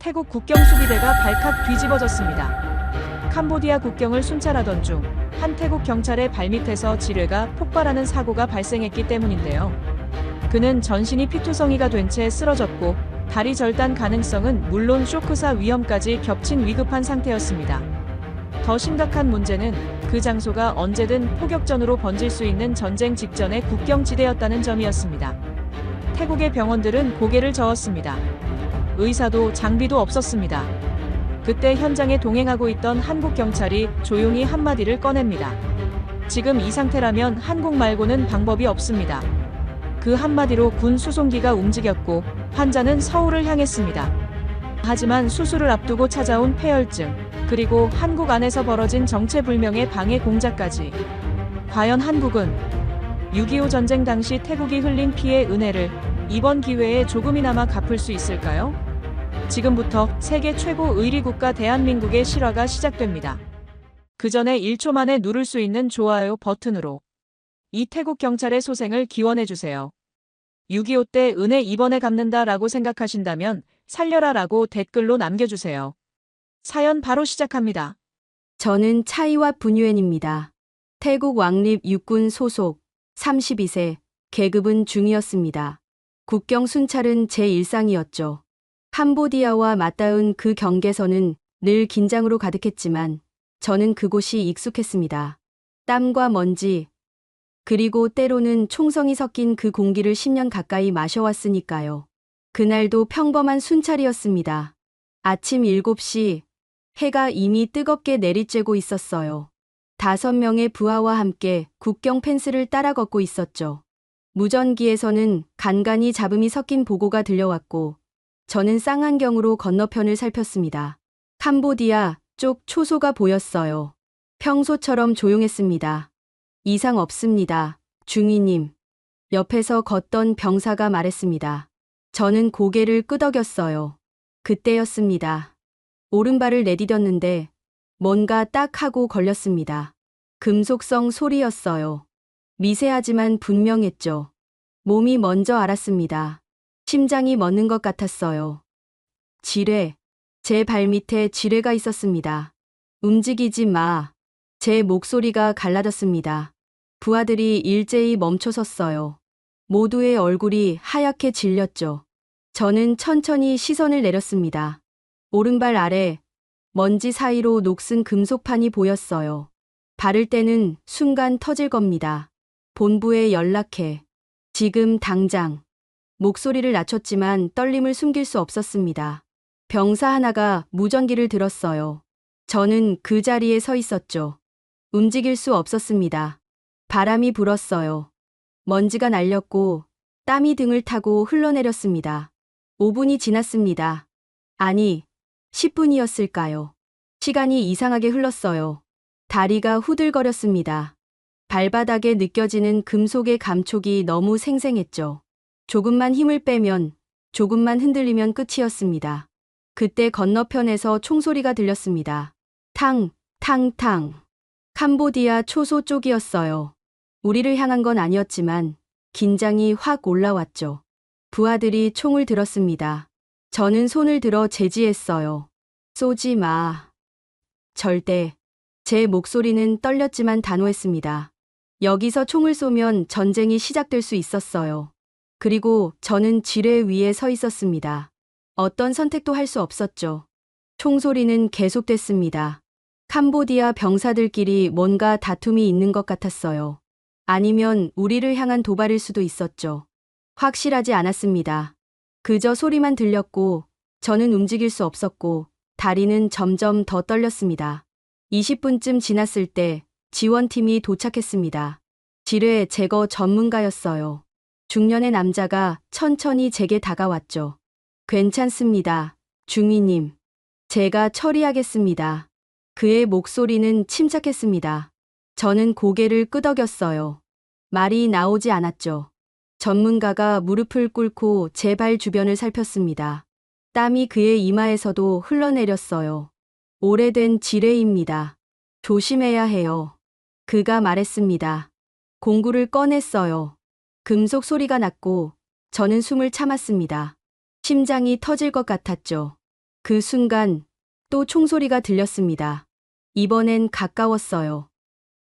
태국 국경 수비대가 발칵 뒤집어졌습니다. 캄보디아 국경을 순찰하던 중 한 태국 경찰의 발밑에서 지뢰가 폭발하는 사고가 발생했기 때문인데요. 그는 전신이 피투성이가 된 채 쓰러졌고 다리 절단 가능성은 물론 쇼크사 위험까지 겹친 위급한 상태였습니다. 더 심각한 문제는 그 장소가 언제든 포격전으로 번질 수 있는 전쟁 직전의 국경지대였다는 점이었습니다. 태국의 병원들은 고개를 저었습니다. 의사도 장비도 없었습니다. 그때 현장에 동행하고 있던 한국 경찰이 조용히 한마디를 꺼냅니다. 지금 이 상태라면 한국 말고는 방법이 없습니다. 그 한마디로 군 수송기가 움직였고 환자는 서울을 향했습니다. 하지만 수술을 앞두고 찾아온 폐혈증, 그리고 한국 안에서 벌어진 정체불명의 방해 공작까지. 과연 한국은 6.25 전쟁 당시 태국이 흘린 피해의 은혜를 이번 기회에 조금이나마 갚을 수 있을까요? 지금부터 세계 최고 의리국가 대한민국의 실화가 시작됩니다. 그 전에 1초 만에 누를 수 있는 좋아요 버튼으로 이 태국 경찰의 소생을 기원해주세요. 6.25 때 은혜 이번에 갚는다라고 생각하신다면 살려라라고 댓글로 남겨주세요. 사연 바로 시작합니다. 저는 차이와 분유엔입니다. 태국 왕립 육군 소속 32세, 계급은 중이었습니다. 국경 순찰은 제 일상이었죠. 캄보디아와 맞닿은 그 경계선은 늘 긴장으로 가득했지만 저는 그곳이 익숙했습니다. 땀과 먼지, 그리고 때로는 총성이 섞인 그 공기를 10년 가까이 마셔왔으니까요. 그날도 평범한 순찰이었습니다. 아침 7시, 해가 이미 뜨겁게 내리쬐고 있었어요. 5명의 부하와 함께 국경 펜스를 따라 걷고 있었죠. 무전기에서는 간간히 잡음이 섞인 보고가 들려왔고 저는 쌍안경으로 건너편을 살폈습니다. 캄보디아 쪽 초소가 보였어요. 평소처럼 조용했습니다. 이상 없습니다, 중위님. 옆에서 걷던 병사가 말했습니다. 저는 고개를 끄덕였어요. 그때였습니다. 오른발을 내디뎠는데 뭔가 딱 하고 걸렸습니다. 금속성 소리였어요. 미세하지만 분명했죠. 몸이 먼저 알았습니다. 심장이 멎는 것 같았어요. 지뢰. 제 발밑에 지뢰가 있었습니다. 움직이지 마. 제 목소리가 갈라졌습니다. 부하들이 일제히 멈춰섰어요. 모두의 얼굴이 하얗게 질렸죠. 저는 천천히 시선을 내렸습니다. 오른발 아래 먼지 사이로 녹슨 금속판이 보였어요. 바를 때는 순간 터질 겁니다. 본부에 연락해. 지금 당장. 목소리를 낮췄지만 떨림을 숨길 수 없었습니다. 병사 하나가 무전기를 들었어요. 저는 그 자리에 서 있었죠. 움직일 수 없었습니다. 바람이 불었어요. 먼지가 날렸고 땀이 등을 타고 흘러내렸습니다. 5분이 지났습니다. 아니, 10분이었을까요? 시간이 이상하게 흘렀어요. 다리가 후들거렸습니다. 발바닥에 느껴지는 금속의 감촉이 너무 생생했죠. 조금만 힘을 빼면, 조금만 흔들리면 끝이었습니다. 그때 건너편에서 총소리가 들렸습니다. 탕, 탕, 탕. 캄보디아 초소 쪽이었어요. 우리를 향한 건 아니었지만 긴장이 확 올라왔죠. 부하들이 총을 들었습니다. 저는 손을 들어 제지했어요. 쏘지 마. 절대. 제 목소리는 떨렸지만 단호했습니다. 여기서 총을 쏘면 전쟁이 시작될 수 있었어요. 그리고 저는 지뢰 위에 서 있었습니다. 어떤 선택도 할 수 없었죠. 총소리는 계속됐습니다. 캄보디아 병사들끼리 뭔가 다툼이 있는 것 같았어요. 아니면 우리를 향한 도발일 수도 있었죠. 확실하지 않았습니다. 그저 소리만 들렸고 저는 움직일 수 없었고 다리는 점점 더 떨렸습니다. 20분쯤 지났을 때 지원팀이 도착했습니다. 지뢰 제거 전문가였어요. 중년의 남자가 천천히 제게 다가왔죠. 괜찮습니다, 중위님. 제가 처리하겠습니다. 그의 목소리는 침착했습니다. 저는 고개를 끄덕였어요. 말이 나오지 않았죠. 전문가가 무릎을 꿇고 제 발 주변을 살폈습니다. 땀이 그의 이마에서도 흘러내렸어요. 오래된 지뢰입니다. 조심해야 해요. 그가 말했습니다. 공구를 꺼냈어요. 금속 소리가 났고 저는 숨을 참았습니다. 심장이 터질 것 같았죠. 그 순간 또 총소리가 들렸습니다. 이번엔 가까웠어요.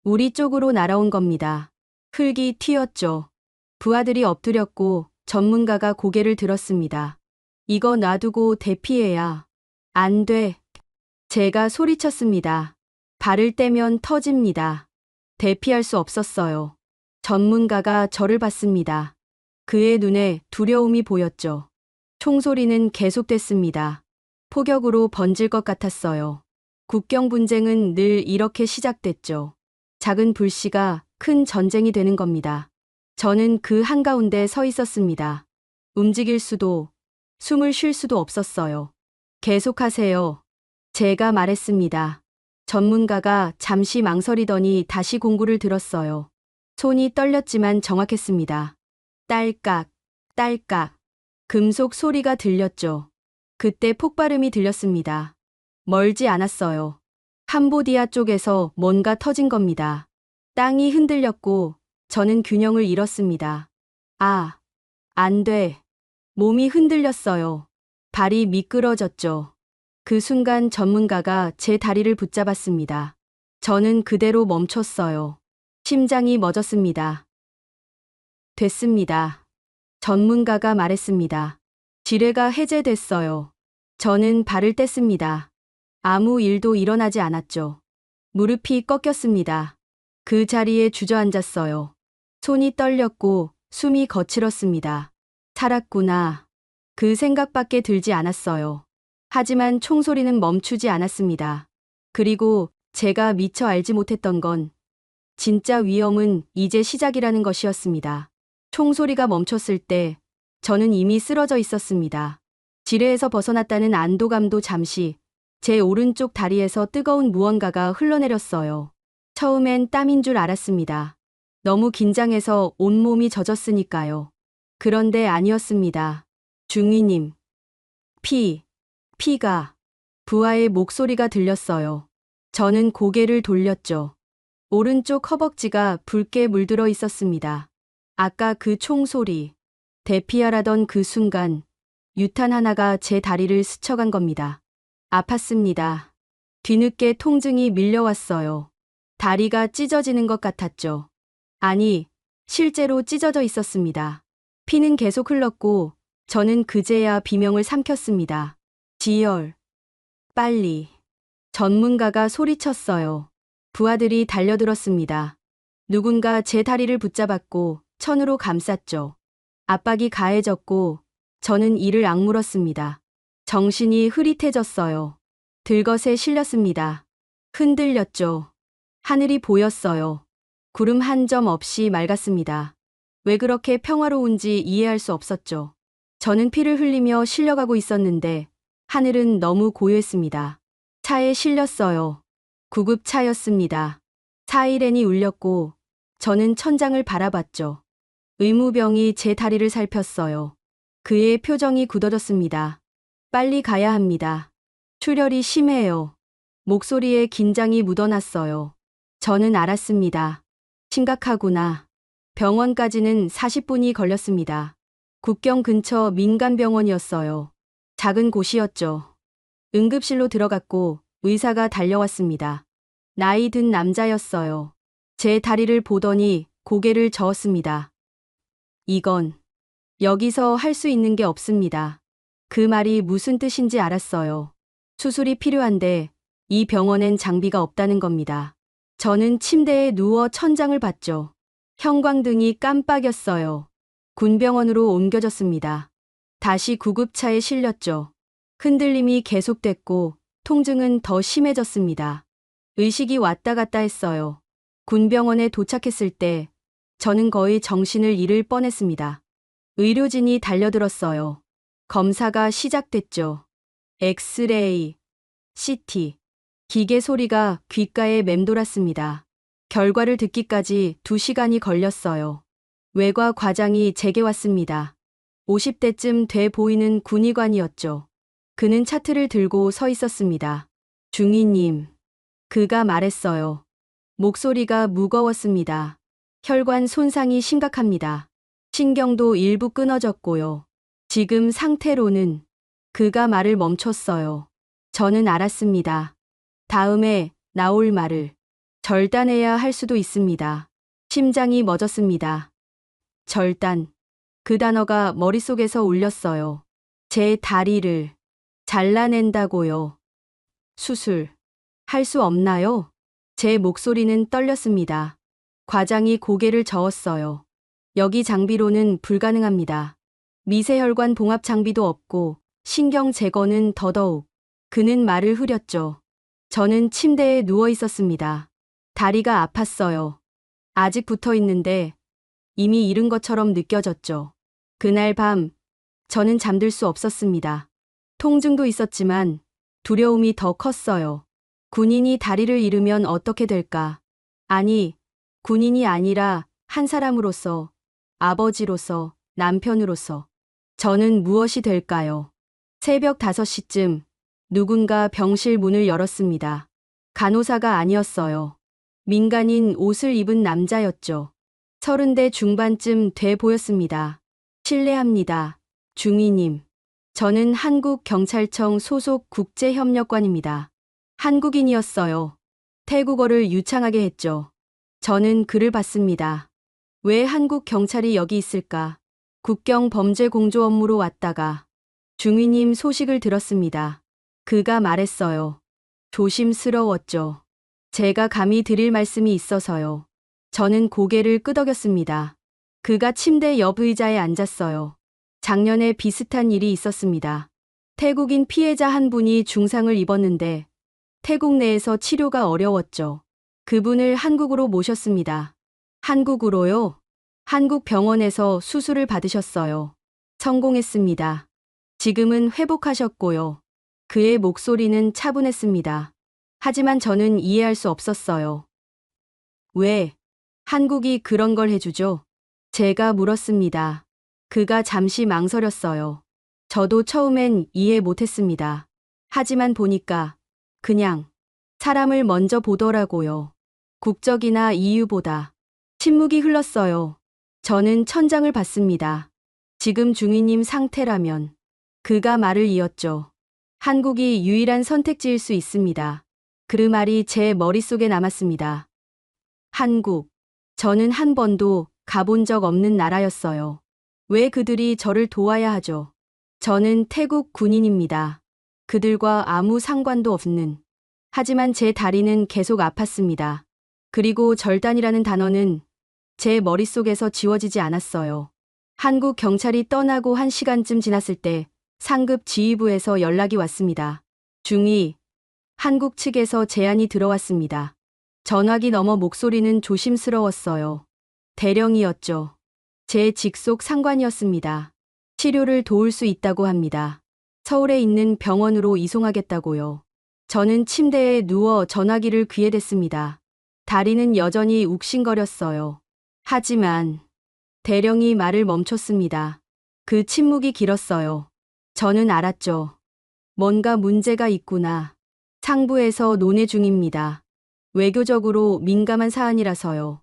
우리 쪽으로 날아온 겁니다. 흙이 튀었죠. 부하들이 엎드렸고 전문가가 고개를 들었습니다. 이거 놔두고 대피해야. 안 돼. 제가 소리쳤습니다. 발을 떼면 터집니다. 대피할 수 없었어요. 전문가가 저를 봤습니다. 그의 눈에 두려움이 보였죠. 총소리는 계속됐습니다. 폭격으로 번질 것 같았어요. 국경 분쟁은 늘 이렇게 시작됐죠. 작은 불씨가 큰 전쟁이 되는 겁니다. 저는 그 한가운데 서 있었습니다. 움직일 수도, 숨을 쉴 수도 없었어요. 계속하세요. 제가 말했습니다. 전문가가 잠시 망설이더니 다시 공구를 들었어요. 손이 떨렸지만 정확했습니다. 딸깍, 딸깍. 금속 소리가 들렸죠. 그때 폭발음이 들렸습니다. 멀지 않았어요. 캄보디아 쪽에서 뭔가 터진 겁니다. 땅이 흔들렸고 저는 균형을 잃었습니다. 아, 안 돼. 몸이 흔들렸어요. 발이 미끄러졌죠. 그 순간 전문가가 제 다리를 붙잡았습니다. 저는 그대로 멈췄어요. 심장이 멎었습니다. 됐습니다. 전문가가 말했습니다. 지뢰가 해제됐어요. 저는 발을 뗐습니다. 아무 일도 일어나지 않았죠. 무릎이 꺾였습니다. 그 자리에 주저앉았어요. 손이 떨렸고 숨이 거칠었습니다. 살았구나. 그 생각밖에 들지 않았어요. 하지만 총소리는 멈추지 않았습니다. 그리고 제가 미처 알지 못했던 건 진짜 위험은 이제 시작이라는 것이었습니다. 총소리가 멈췄을 때 저는 이미 쓰러져 있었습니다. 지뢰에서 벗어났다는 안도감도 잠시 제 오른쪽 다리에서 뜨거운 무언가가 흘러내렸어요. 처음엔 땀인 줄 알았습니다. 너무 긴장해서 온몸이 젖었으니까요. 그런데 아니었습니다. 중위님. 피가. 부하의 목소리가 들렸어요. 저는 고개를 돌렸죠. 오른쪽 허벅지가 붉게 물들어 있었습니다. 아까 그 총소리, 대피하라던 그 순간 유탄 하나가 제 다리를 스쳐간 겁니다. 아팠습니다. 뒤늦게 통증이 밀려왔어요. 다리가 찢어지는 것 같았죠. 아니, 실제로 찢어져 있었습니다. 피는 계속 흘렀고 저는 그제야 비명을 삼켰습니다. 지열, 빨리. 전문가가 소리쳤어요. 부하들이 달려들었습니다. 누군가 제 다리를 붙잡았고 천으로 감쌌죠. 압박이 가해졌고 저는 이를 악물었습니다. 정신이 흐릿해졌어요. 들것에 실렸습니다. 흔들렸죠. 하늘이 보였어요. 구름 한 점 없이 맑았습니다. 왜 그렇게 평화로운지 이해할 수 없었죠. 저는 피를 흘리며 실려가고 있었는데 하늘은 너무 고요했습니다. 차에 실렸어요. 구급차였습니다. 사이렌이 울렸고 저는 천장을 바라봤죠. 의무병이 제 다리를 살폈어요. 그의 표정이 굳어졌습니다. 빨리 가야 합니다. 출혈이 심해요. 목소리에 긴장이 묻어났어요. 저는 알았습니다. 심각하구나. 병원까지는 40분이 걸렸습니다. 국경 근처 민간병원이었어요. 작은 곳이었죠. 응급실로 들어갔고 의사가 달려왔습니다. 나이 든 남자였어요. 제 다리를 보더니 고개를 저었습니다. 이건 여기서 할 수 있는 게 없습니다. 그 말이 무슨 뜻인지 알았어요. 수술이 필요한데 이 병원엔 장비가 없다는 겁니다. 저는 침대에 누워 천장을 봤죠. 형광등이 깜빡였어요. 군병원으로 옮겨졌습니다. 다시 구급차에 실렸죠. 흔들림이 계속됐고 통증은 더 심해졌습니다. 의식이 왔다 갔다 했어요. 군병원에 도착했을 때 저는 거의 정신을 잃을 뻔했습니다. 의료진이 달려들었어요. 검사가 시작됐죠. 엑스레이, CT, 기계 소리가 귓가에 맴돌았습니다. 결과를 듣기까지 2시간이 걸렸어요. 외과 과장이 제게 왔습니다. 50대쯤 돼 보이는 군의관이었죠. 그는 차트를 들고 서 있었습니다. 중위님. 그가 말했어요. 목소리가 무거웠습니다. 혈관 손상이 심각합니다. 신경도 일부 끊어졌고요. 지금 상태로는 그가 말을 멈췄어요. 저는 알았습니다. 다음에 나올 말을 절단해야 할 수도 있습니다. 심장이 멎었습니다. 절단. 그 단어가 머릿속에서 울렸어요. 제 다리를 잘라낸다고요. 수술. 할 수 없나요? 제 목소리는 떨렸습니다. 과장이 고개를 저었어요. 여기 장비로는 불가능합니다. 미세혈관 봉합 장비도 없고 신경 제거는 더더욱. 그는 말을 흐렸죠. 저는 침대에 누워 있었습니다. 다리가 아팠어요. 아직 붙어 있는데 이미 잃은 것처럼 느껴졌죠. 그날 밤 저는 잠들 수 없었습니다. 통증도 있었지만 두려움이 더 컸어요. 군인이 다리를 잃으면 어떻게 될까? 아니, 군인이 아니라 한 사람으로서, 아버지로서, 남편으로서 저는 무엇이 될까요? 새벽 5시쯤 누군가 병실 문을 열었습니다. 간호사가 아니었어요. 민간인 옷을 입은 남자였죠. 30대 중반쯤 돼 보였습니다. 실례합니다. 중위님. 저는 한국경찰청 소속 국제협력관입니다. 한국인이었어요. 태국어를 유창하게 했죠. 저는 그를 봤습니다. 왜 한국 경찰이 여기 있을까? 국경 범죄 공조 업무로 왔다가 중위님 소식을 들었습니다. 그가 말했어요. 조심스러웠죠. 제가 감히 드릴 말씀이 있어서요. 저는 고개를 끄덕였습니다. 그가 침대 옆 의자에 앉았어요. 작년에 비슷한 일이 있었습니다. 태국인 피해자 한 분이 중상을 입었는데 태국 내에서 치료가 어려웠죠. 그분을 한국으로 모셨습니다. 한국으로요? 한국 병원에서 수술을 받으셨어요. 성공했습니다. 지금은 회복하셨고요. 그의 목소리는 차분했습니다. 하지만 저는 이해할 수 없었어요. 왜? 한국이 그런 걸 해주죠? 제가 물었습니다. 그가 잠시 망설였어요. 저도 처음엔 이해 못했습니다. 하지만 보니까 그냥 사람을 먼저 보더라고요. 국적이나 이유보다. 침묵이 흘렀어요. 저는 천장을 봤습니다. 지금 중위님 상태라면. 그가 말을 이었죠. 한국이 유일한 선택지일 수 있습니다. 그 말이 제 머릿속에 남았습니다. 한국. 저는 한 번도 가본 적 없는 나라였어요. 왜 그들이 저를 도와야 하죠? 저는 태국 군인입니다. 그들과 아무 상관도 없는. 하지만 제 다리는 계속 아팠습니다. 그리고 절단이라는 단어는 제 머릿속에서 지워지지 않았어요. 한국 경찰이 떠나고 1시간쯤 지났을 때 상급 지휘부에서 연락이 왔습니다. 중위. 한국 측에서 제안이 들어왔습니다. 전화기 너머 목소리는 조심스러웠어요. 대령이었죠. 제 직속 상관이었습니다. 치료를 도울 수 있다고 합니다. 서울에 있는 병원으로 이송하겠다고요. 저는 침대에 누워 전화기를 귀에 댔습니다. 다리는 여전히 욱신거렸어요. 하지만 대령이 말을 멈췄습니다. 그 침묵이 길었어요. 저는 알았죠. 뭔가 문제가 있구나. 상부에서 논의 중입니다. 외교적으로 민감한 사안이라서요.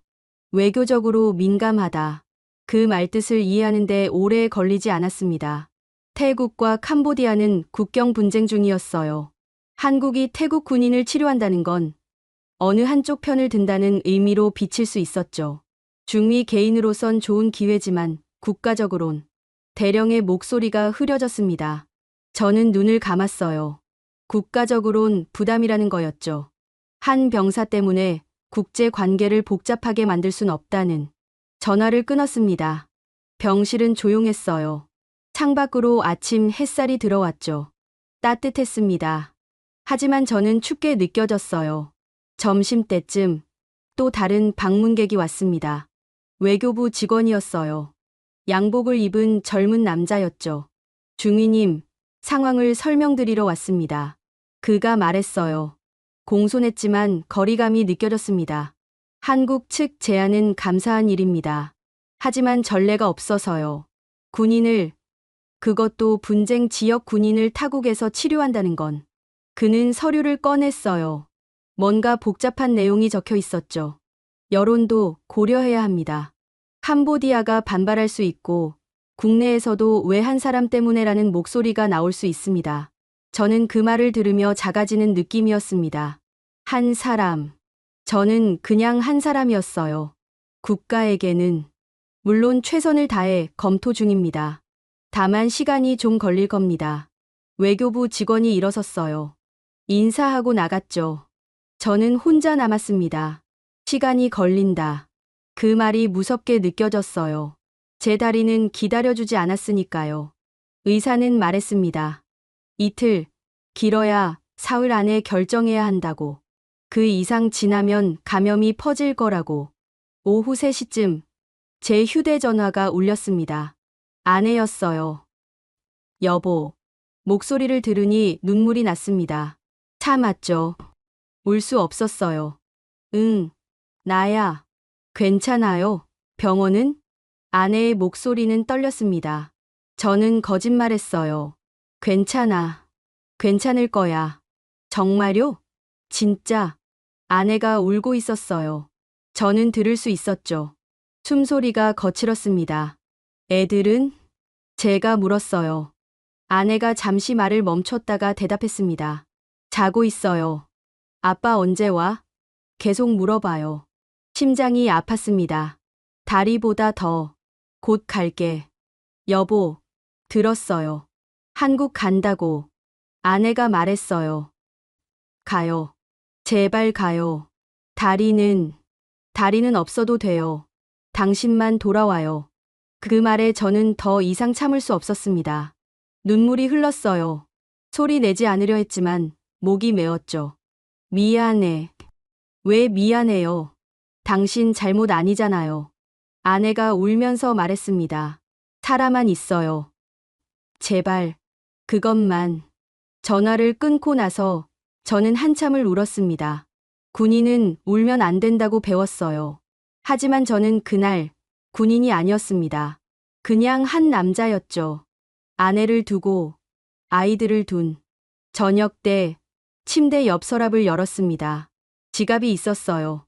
외교적으로 민감하다. 그 말뜻을 이해하는데 오래 걸리지 않았습니다. 태국과 캄보디아는 국경 분쟁 중이었어요. 한국이 태국 군인을 치료한다는 건 어느 한쪽 편을 든다는 의미로 비칠 수 있었죠. 중위 개인으로선 좋은 기회지만 국가적으론 대령의 목소리가 흐려졌습니다. 저는 눈을 감았어요. 국가적으론 부담이라는 거였죠. 한 병사 때문에 국제 관계를 복잡하게 만들 순 없다는. 전화를 끊었습니다. 병실은 조용했어요. 창밖으로 아침 햇살이 들어왔죠. 따뜻했습니다. 하지만 저는 춥게 느껴졌어요. 점심때쯤 또 다른 방문객이 왔습니다. 외교부 직원이었어요. 양복을 입은 젊은 남자였죠. 중위님, 상황을 설명드리러 왔습니다. 그가 말했어요. 공손했지만 거리감이 느껴졌습니다. 한국 측 제안은 감사한 일입니다. 하지만 전례가 없어서요. 군인을, 그것도 분쟁 지역 군인을 타국에서 치료한다는 건. 그는 서류를 꺼냈어요. 뭔가 복잡한 내용이 적혀 있었죠. 여론도 고려해야 합니다. 캄보디아가 반발할 수 있고 국내에서도 왜 한 사람 때문에라는 목소리가 나올 수 있습니다. 저는 그 말을 들으며 작아지는 느낌이었습니다. 한 사람. 저는 그냥 한 사람이었어요. 국가에게는 물론 최선을 다해 검토 중입니다. 다만 시간이 좀 걸릴 겁니다. 외교부 직원이 일어섰어요. 인사하고 나갔죠. 저는 혼자 남았습니다. 시간이 걸린다. 그 말이 무섭게 느껴졌어요. 제 다리는 기다려주지 않았으니까요. 의사는 말했습니다. 이틀, 길어야 사흘 안에 결정해야 한다고. 그 이상 지나면 감염이 퍼질 거라고. 오후 3시쯤 제 휴대전화가 울렸습니다. 아내였어요. 여보. 목소리를 들으니 눈물이 났습니다. 참았죠. 울 수 없었어요. 응, 나야. 괜찮아요. 병원은? 아내의 목소리는 떨렸습니다. 저는 거짓말했어요. 괜찮아. 괜찮을 거야. 정말요? 진짜. 아내가 울고 있었어요. 저는 들을 수 있었죠. 숨소리가 거칠었습니다. 애들은? 제가 물었어요. 아내가 잠시 말을 멈췄다가 대답했습니다. 자고 있어요. 아빠 언제 와? 계속 물어봐요. 심장이 아팠습니다. 다리보다 더. 곧 갈게. 여보, 들었어요. 한국 간다고. 아내가 말했어요. 가요. 제발 가요. 다리는 없어도 돼요. 당신만 돌아와요. 그 말에 저는 더 이상 참을 수 없었습니다. 눈물이 흘렀어요. 소리 내지 않으려 했지만 목이 메었죠. 미안해. 왜 미안해요? 당신 잘못 아니잖아요. 아내가 울면서 말했습니다. 살아만 있어요. 제발, 그것만. 전화를 끊고 나서 저는 한참을 울었습니다. 군인은 울면 안 된다고 배웠어요. 하지만 저는 그날 군인이 아니었습니다. 그냥 한 남자였죠. 아내를 두고 아이들을 둔. 저녁 때 침대 옆 서랍을 열었습니다. 지갑이 있었어요.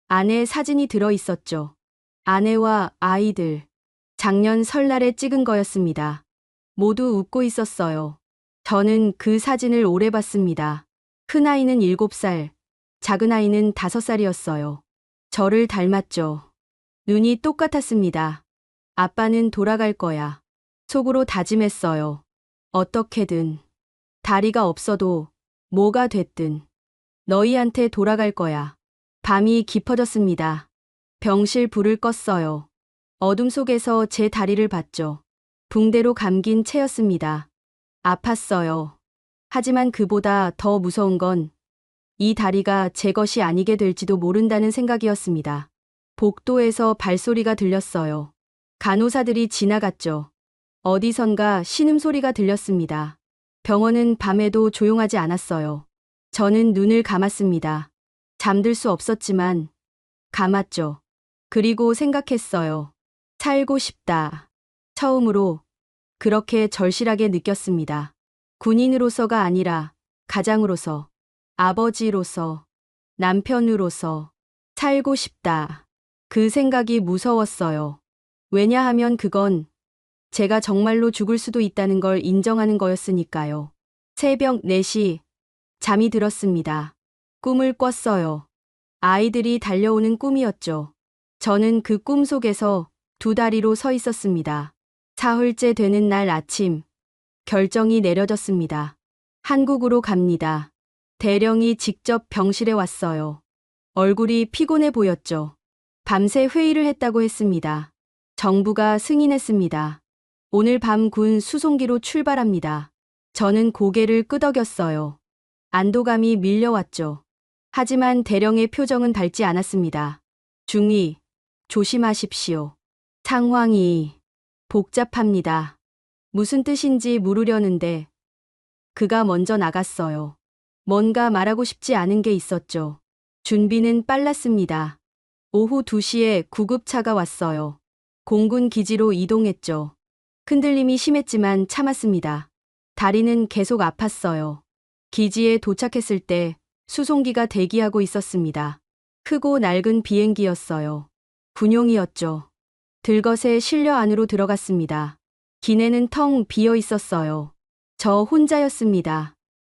아내의 사진이 들어 있었죠. 아내와 아이들. 작년 설날에 찍은 거였습니다. 모두 웃고 있었어요. 저는 그 사진을 오래 봤습니다. 큰 아이는 7살, 작은 아이는 5살이었어요. 저를 닮았죠. 눈이 똑같았습니다. 아빠는 돌아갈 거야. 속으로 다짐했어요. 어떻게든. 다리가 없어도 뭐가 됐든 너희한테 돌아갈 거야. 밤이 깊어졌습니다. 병실 불을 껐어요. 어둠 속에서 제 다리를 봤죠. 붕대로 감긴 채였습니다. 아팠어요. 하지만 그보다 더 무서운 건 이 다리가 제 것이 아니게 될지도 모른다는 생각이었습니다. 복도에서 발소리가 들렸어요. 간호사들이 지나갔죠. 어디선가 신음소리가 들렸습니다. 병원은 밤에도 조용하지 않았어요. 저는 눈을 감았습니다. 잠들 수 없었지만 감았죠. 그리고 생각했어요. 살고 싶다. 처음으로 그렇게 절실하게 느꼈습니다. 군인으로서가 아니라 가장으로서, 아버지로서, 남편으로서 살고 싶다. 그 생각이 무서웠어요. 왜냐하면 그건 제가 정말로 죽을 수도 있다는 걸 인정하는 거였으니까요. 새벽 4시 잠이 들었습니다. 꿈을 꿨어요. 아이들이 달려오는 꿈이었죠. 저는 그 꿈 속에서 2다리로 서 있었습니다. 사흘째 되는 날 아침, 결정이 내려졌습니다. 한국으로 갑니다. 대령이 직접 병실에 왔어요. 얼굴이 피곤해 보였죠. 밤새 회의를 했다고 했습니다. 정부가 승인했습니다. 오늘 밤 군 수송기로 출발합니다. 저는 고개를 끄덕였어요. 안도감이 밀려왔죠. 하지만 대령의 표정은 밝지 않았습니다. 중위, 조심하십시오. 상황이 복잡합니다. 무슨 뜻인지 물으려는데 그가 먼저 나갔어요. 뭔가 말하고 싶지 않은 게 있었죠. 준비는 빨랐습니다. 오후 2시에 구급차가 왔어요. 공군 기지로 이동했죠. 흔들림이 심했지만 참았습니다. 다리는 계속 아팠어요. 기지에 도착했을 때 수송기가 대기하고 있었습니다. 크고 낡은 비행기였어요. 군용이었죠. 들것에 실려 안으로 들어갔습니다. 기내는 텅 비어 있었어요. 저 혼자였습니다.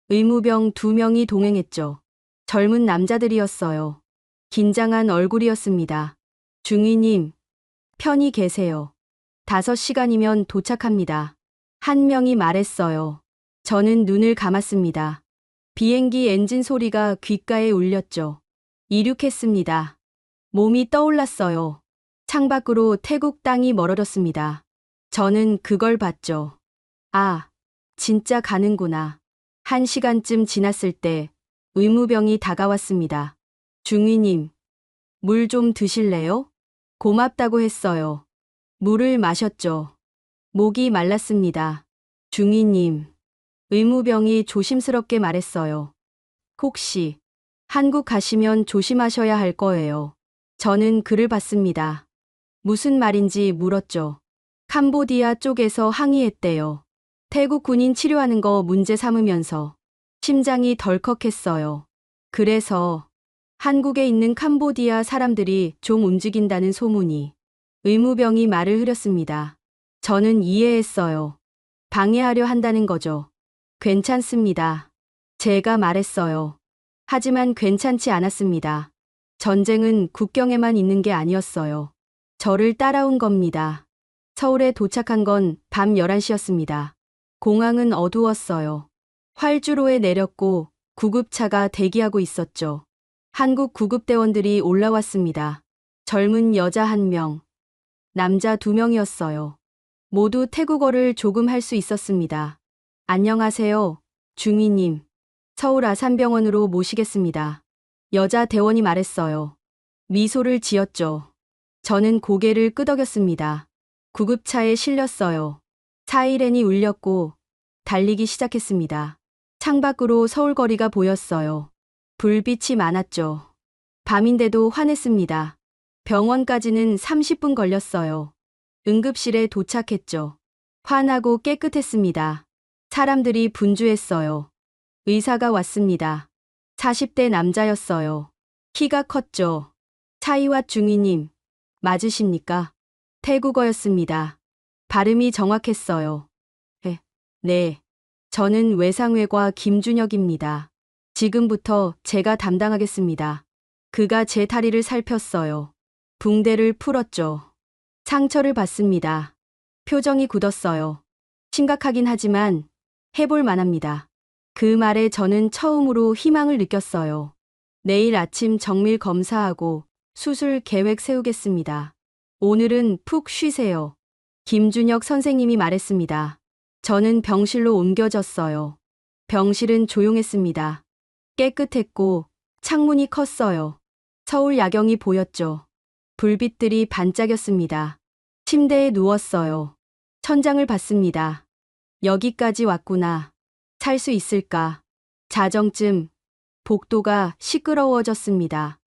의무병 2명이 동행했죠. 젊은 남자들이었어요. 긴장한 얼굴이었습니다. 중위님, 편히 계세요. 5시간이면 도착합니다. 한 명이 말했어요. 저는 눈을 감았습니다. 비행기 엔진 소리가 귓가에 울렸죠. 이륙했습니다. 몸이 떠올랐어요. 창밖으로 태국 땅이 멀어졌습니다. 저는 그걸 봤죠. 아, 진짜 가는구나. 1시간쯤 지났을 때 의무병이 다가왔습니다. 중위님, 물 좀 드실래요? 고맙다고 했어요. 물을 마셨죠. 목이 말랐습니다. 중위님, 의무병이 조심스럽게 말했어요. 혹시 한국 가시면 조심하셔야 할 거예요. 저는 그를 봤습니다. 무슨 말인지 물었죠. 캄보디아 쪽에서 항의했대요. 태국 군인 치료하는 거 문제 삼으면서 심장이 덜컥했어요. 그래서 한국에 있는 캄보디아 사람들이 좀 움직인다는 소문이. 의무병이 말을 흐렸습니다. 저는 이해했어요. 방해하려 한다는 거죠. 괜찮습니다. 제가 말했어요. 하지만 괜찮지 않았습니다. 전쟁은 국경에만 있는 게 아니었어요. 저를 따라온 겁니다. 서울에 도착한 건 밤 11시였습니다. 공항은 어두웠어요. 활주로에 내렸고 구급차가 대기하고 있었죠. 한국 구급대원들이 올라왔습니다. 젊은 여자 1명, 남자 2명이었어요. 모두 태국어를 조금 할 수 있었습니다. 안녕하세요, 중위님. 서울 아산병원으로 모시겠습니다. 여자 대원이 말했어요. 미소를 지었죠. 저는 고개를 끄덕였습니다. 구급차에 실렸어요. 사이렌이 울렸고 달리기 시작했습니다. 창밖으로 서울거리가 보였어요. 불빛이 많았죠. 밤인데도 환했습니다. 병원까지는 30분 걸렸어요. 응급실에 도착했죠. 환하고 깨끗했습니다. 사람들이 분주했어요. 의사가 왔습니다. 40대 남자였어요. 키가 컸죠. 차이와 중위님, 맞으십니까? 태국어였습니다. 발음이 정확했어요. 네. 저는 외상외과 김준혁입니다. 지금부터 제가 담당하겠습니다. 그가 제 다리를 살폈어요. 붕대를 풀었죠. 상처를 봤습니다. 표정이 굳었어요. 심각하긴 하지만 해볼 만합니다. 그 말에 저는 처음으로 희망을 느꼈어요. 내일 아침 정밀 검사하고 수술 계획 세우겠습니다. 오늘은 푹 쉬세요. 김준혁 선생님이 말했습니다. 저는 병실로 옮겨졌어요. 병실은 조용했습니다. 깨끗했고 창문이 컸어요. 서울 야경이 보였죠. 불빛들이 반짝였습니다. 침대에 누웠어요. 천장을 봤습니다. 여기까지 왔구나. 살 수 있을까? 자정쯤 복도가 시끄러워졌습니다.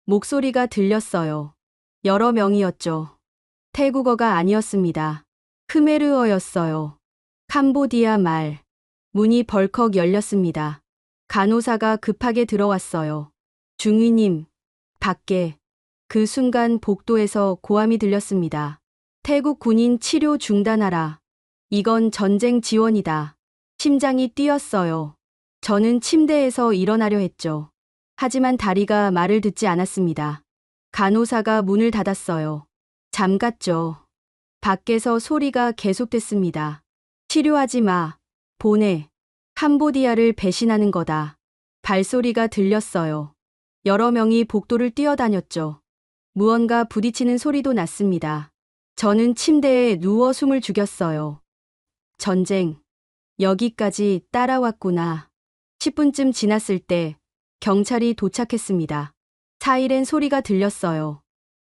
목소리가 들렸어요. 여러 명이었죠. 태국어가 아니었습니다. 크메르어였어요. 캄보디아 말. 문이 벌컥 열렸습니다. 간호사가 급하게 들어왔어요. 중위님, 밖에. 그 순간 복도에서 고함이 들렸습니다. 태국 군인 치료 중단하라. 이건 전쟁 지원이다. 심장이 뛰었어요. 저는 침대에서 일어나려 했죠. 하지만 다리가 말을 듣지 않았습니다. 간호사가 문을 닫았어요. 잠갔죠. 밖에서 소리가 계속됐습니다. 치료하지 마. 보내. 캄보디아를 배신하는 거다. 발소리가 들렸어요. 여러 명이 복도를 뛰어다녔죠. 무언가 부딪히는 소리도 났습니다. 저는 침대에 누워 숨을 죽였어요. 전쟁. 여기까지 따라왔구나. 10분쯤 지났을 때 경찰이 도착했습니다. 사이렌 소리가 들렸어요.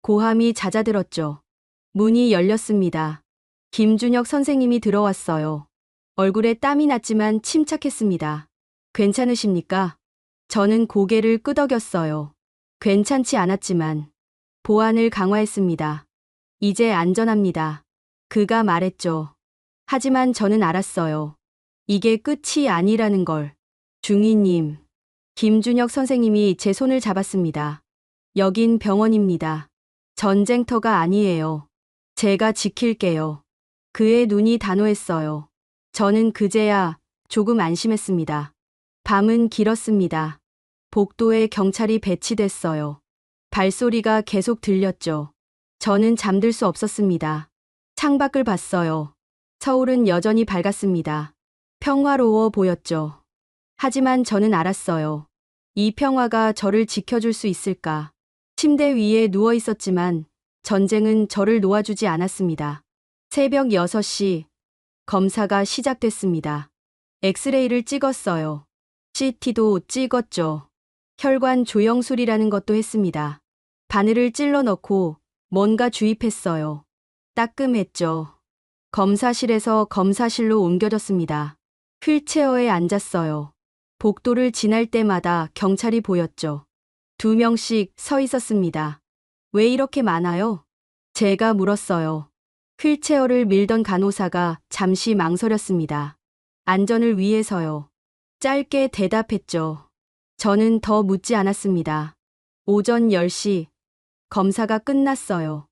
고함이 잦아들었죠. 문이 열렸습니다. 김준혁 선생님이 들어왔어요. 얼굴에 땀이 났지만 침착했습니다. 괜찮으십니까? 저는 고개를 끄덕였어요. 괜찮지 않았지만 보안을 강화했습니다. 이제 안전합니다. 그가 말했죠. 하지만 저는 알았어요. 이게 끝이 아니라는 걸. 중위님. 김준혁 선생님이 제 손을 잡았습니다. 여긴 병원입니다. 전쟁터가 아니에요. 제가 지킬게요. 그의 눈이 단호했어요. 저는 그제야 조금 안심했습니다. 밤은 길었습니다. 복도에 경찰이 배치됐어요. 발소리가 계속 들렸죠. 저는 잠들 수 없었습니다. 창밖을 봤어요. 서울은 여전히 밝았습니다. 평화로워 보였죠. 하지만 저는 알았어요. 이 평화가 저를 지켜줄 수 있을까? 침대 위에 누워 있었지만 전쟁은 저를 놓아주지 않았습니다. 새벽 6시, 검사가 시작됐습니다. 엑스레이를 찍었어요. CT도 찍었죠. 혈관 조영술이라는 것도 했습니다. 바늘을 찔러 넣고 뭔가 주입했어요. 따끔했죠. 검사실에서 검사실로 옮겨졌습니다. 휠체어에 앉았어요. 복도를 지날 때마다 경찰이 보였죠. 2명씩 서 있었습니다. 왜 이렇게 많아요? 제가 물었어요. 휠체어를 밀던 간호사가 잠시 망설였습니다. 안전을 위해서요. 짧게 대답했죠. 저는 더 묻지 않았습니다. 오전 10시, 검사가 끝났어요.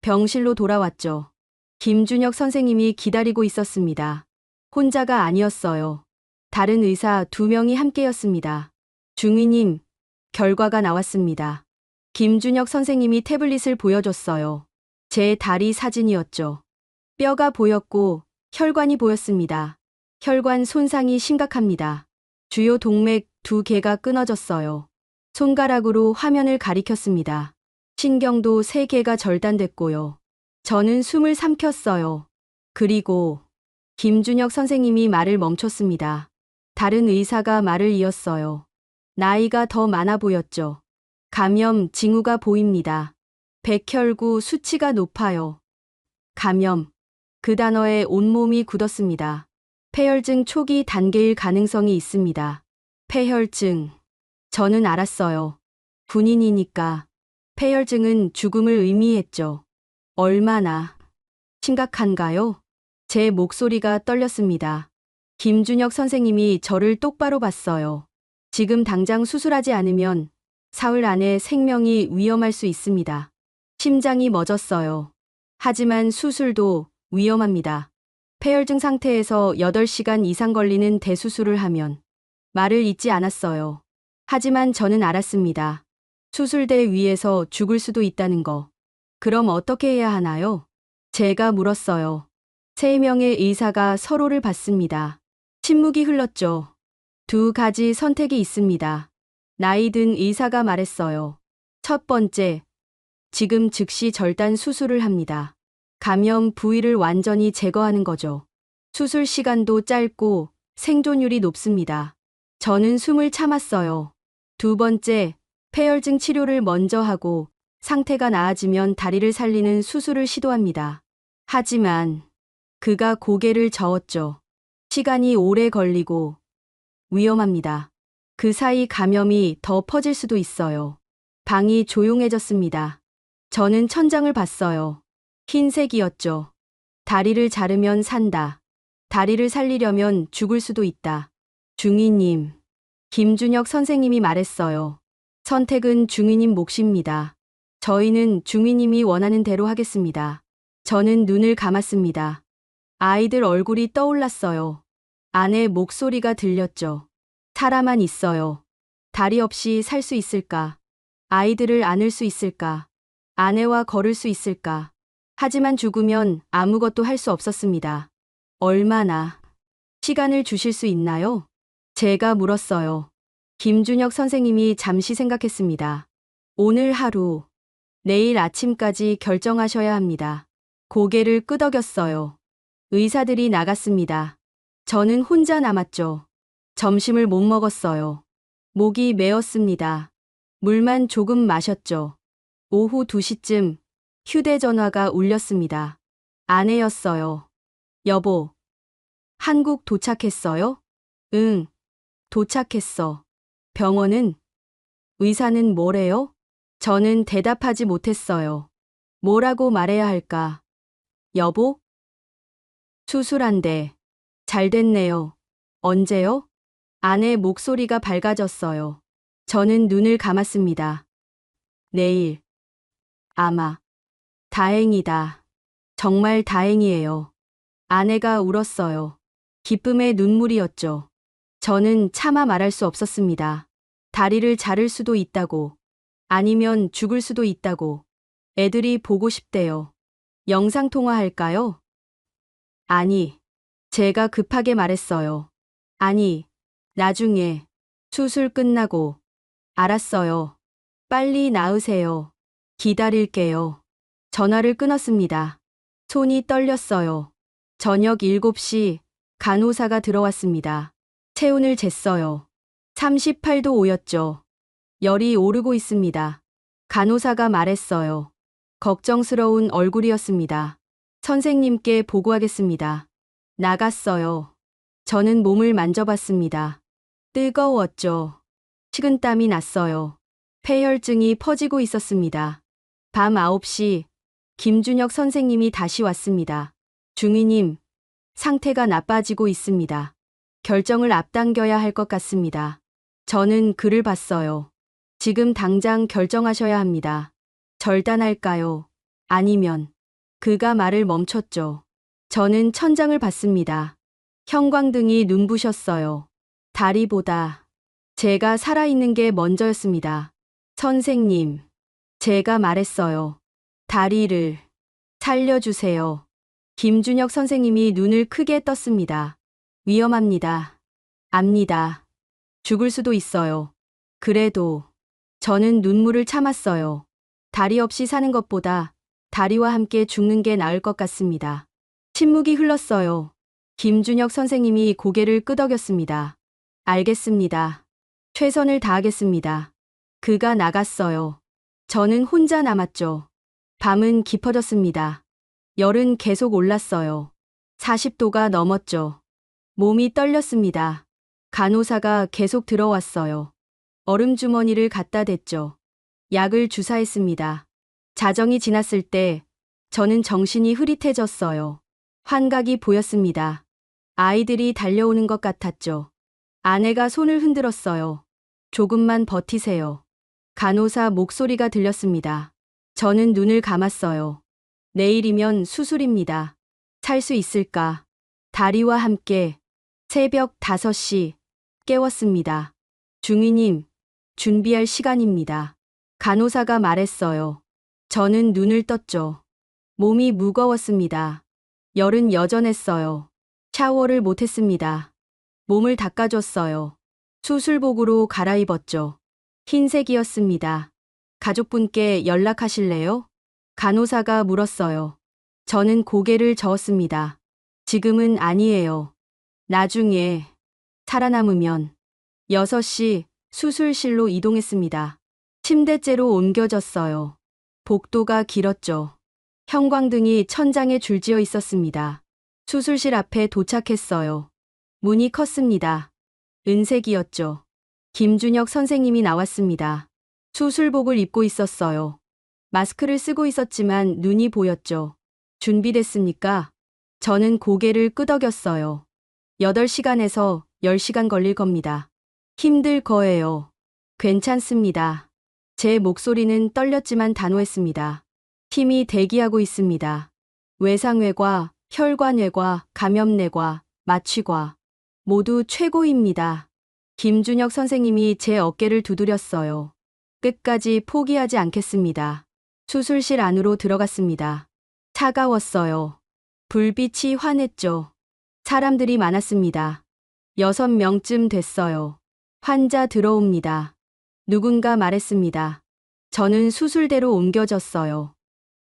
병실로 돌아왔죠. 김준혁 선생님이 기다리고 있었습니다. 혼자가 아니었어요. 다른 의사 2명이 함께였습니다. 중위님, 결과가 나왔습니다. 김준혁 선생님이 태블릿을 보여줬어요. 제 다리 사진이었죠. 뼈가 보였고 혈관이 보였습니다. 혈관 손상이 심각합니다. 주요 동맥 2개가 끊어졌어요. 손가락으로 화면을 가리켰습니다. 신경도 3개가 절단됐고요. 저는 숨을 삼켰어요. 그리고 김준혁 선생님이 말을 멈췄습니다. 다른 의사가 말을 이었어요. 나이가 더 많아 보였죠. 감염 징후가 보입니다. 백혈구 수치가 높아요. 감염. 그 단어에 온몸이 굳었습니다. 폐혈증 초기 단계일 가능성이 있습니다. 폐혈증. 저는 알았어요. 군인이니까. 폐혈증은 죽음을 의미했죠. 얼마나 심각한가요? 제 목소리가 떨렸습니다. 김준혁 선생님이 저를 똑바로 봤어요. 지금 당장 수술하지 않으면 사흘 안에 생명이 위험할 수 있습니다. 심장이 멎었어요. 하지만 수술도 위험합니다. 폐혈증 상태에서 8시간 이상 걸리는 대수술을 하면 말을 잇지 않았어요. 하지만 저는 알았습니다. 수술대 위에서 죽을 수도 있다는 거. 그럼 어떻게 해야 하나요? 제가 물었어요. 3명의 의사가 서로를 봤습니다. 침묵이 흘렀죠. 2가지 선택이 있습니다. 나이 든 의사가 말했어요. 첫 번째, 지금 즉시 절단 수술을 합니다. 감염 부위를 완전히 제거하는 거죠. 수술 시간도 짧고 생존율이 높습니다. 저는 숨을 참았어요. 2번째, 폐혈증 치료를 먼저 하고 상태가 나아지면 다리를 살리는 수술을 시도합니다. 하지만 그가 고개를 저었죠. 시간이 오래 걸리고 위험합니다. 그 사이 감염이 더 퍼질 수도 있어요. 방이 조용해졌습니다. 저는 천장을 봤어요. 흰색이었죠. 다리를 자르면 산다. 다리를 살리려면 죽을 수도 있다. 중위님, 김준혁 선생님이 말했어요. 선택은 중위님 몫입니다. 저희는 중위님이 원하는 대로 하겠습니다. 저는 눈을 감았습니다. 아이들 얼굴이 떠올랐어요. 아내 목소리가 들렸죠. 살아만 있어요. 다리 없이 살 수 있을까? 아이들을 안을 수 있을까? 아내와 걸을 수 있을까? 하지만 죽으면 아무것도 할 수 없었습니다. 얼마나 시간을 주실 수 있나요? 제가 물었어요. 김준혁 선생님이 잠시 생각했습니다. 오늘 하루, 내일 아침까지 결정하셔야 합니다. 고개를 끄덕였어요. 의사들이 나갔습니다. 저는 혼자 남았죠. 점심을 못 먹었어요. 목이 메었습니다. 물만 조금 마셨죠. 오후 2시쯤 휴대전화가 울렸습니다. 아내였어요. 여보, 한국 도착했어요? 응, 도착했어. 병원은? 의사는 뭐래요? 저는 대답하지 못했어요. 뭐라고 말해야 할까? 여보? 수술한대. 잘 됐네요. 언제요? 아내 목소리가 밝아졌어요. 저는 눈을 감았습니다. 내일. 아마. 다행이다. 정말 다행이에요. 아내가 울었어요. 기쁨의 눈물이었죠. 저는 차마 말할 수 없었습니다. 다리를 자를 수도 있다고. 아니면 죽을 수도 있다고. 애들이 보고 싶대요. 영상통화할까요? 아니. 제가 급하게 말했어요. 아니. 나중에. 수술 끝나고. 알았어요. 빨리 나으세요. 기다릴게요. 전화를 끊었습니다. 손이 떨렸어요. 저녁 7시 간호사가 들어왔습니다. 체온을 쟀어요. 38도 5였죠. 열이 오르고 있습니다. 간호사가 말했어요. 걱정스러운 얼굴이었습니다. 선생님께 보고하겠습니다. 나갔어요. 저는 몸을 만져봤습니다. 뜨거웠죠. 식은땀이 났어요. 폐혈증이 퍼지고 있었습니다. 밤 9시 김준혁 선생님이 다시 왔습니다. 중위님, 상태가 나빠지고 있습니다. 결정을 앞당겨야 할 것 같습니다. 저는 글을 봤어요. 지금 당장 결정하셔야 합니다. 절단할까요? 아니면. 그가 말을 멈췄죠. 저는 천장을 봤습니다. 형광등이 눈부셨어요. 다리보다 제가 살아있는 게 먼저였습니다. 선생님, 제가 말했어요. 다리를 살려주세요. 김준혁 선생님이 눈을 크게 떴습니다. 위험합니다. 압니다. 죽을 수도 있어요. 그래도 저는 눈물을 참았어요. 다리 없이 사는 것보다 다리와 함께 죽는 게 나을 것 같습니다. 침묵이 흘렀어요. 김준혁 선생님이 고개를 끄덕였습니다. 알겠습니다. 최선을 다하겠습니다. 그가 나갔어요. 저는 혼자 남았죠. 밤은 깊어졌습니다. 열은 계속 올랐어요. 40도가 넘었죠. 몸이 떨렸습니다. 간호사가 계속 들어왔어요. 얼음 주머니를 갖다 댔죠. 약을 주사했습니다. 자정이 지났을 때 저는 정신이 흐릿해졌어요. 환각이 보였습니다. 아이들이 달려오는 것 같았죠. 아내가 손을 흔들었어요. 조금만 버티세요. 간호사 목소리가 들렸습니다. 저는 눈을 감았어요. 내일이면 수술입니다. 살 수 있을까? 다리와 함께. 새벽 5시 깨웠습니다. 중위님, 준비할 시간입니다. 간호사가 말했어요. 저는 눈을 떴죠. 몸이 무거웠습니다. 열은 여전했어요. 샤워를 못했습니다. 몸을 닦아줬어요. 수술복으로 갈아입었죠. 흰색이었습니다. 가족분께 연락하실래요? 간호사가 물었어요. 저는 고개를 저었습니다. 지금은 아니에요. 나중에 살아남으면. 6시 수술실로 이동했습니다. 침대째로 옮겨졌어요. 복도가 길었죠. 형광등이 천장에 줄지어 있었습니다. 수술실 앞에 도착했어요. 문이 컸습니다. 은색이었죠. 김준혁 선생님이 나왔습니다. 수술복을 입고 있었어요. 마스크를 쓰고 있었지만 눈이 보였죠. 준비됐습니까? 저는 고개를 끄덕였어요. 8시간에서 10시간 걸릴 겁니다. 힘들 거예요. 괜찮습니다. 제 목소리는 떨렸지만 단호했습니다. 팀이 대기하고 있습니다. 외상외과, 혈관외과, 감염내과, 마취과. 모두 최고입니다. 김준혁 선생님이 제 어깨를 두드렸어요. 끝까지 포기하지 않겠습니다. 수술실 안으로 들어갔습니다. 차가웠어요. 불빛이 환했죠. 사람들이 많았습니다. 6명쯤 됐어요. 환자 들어옵니다. 누군가 말했습니다. 저는 수술대로 옮겨졌어요.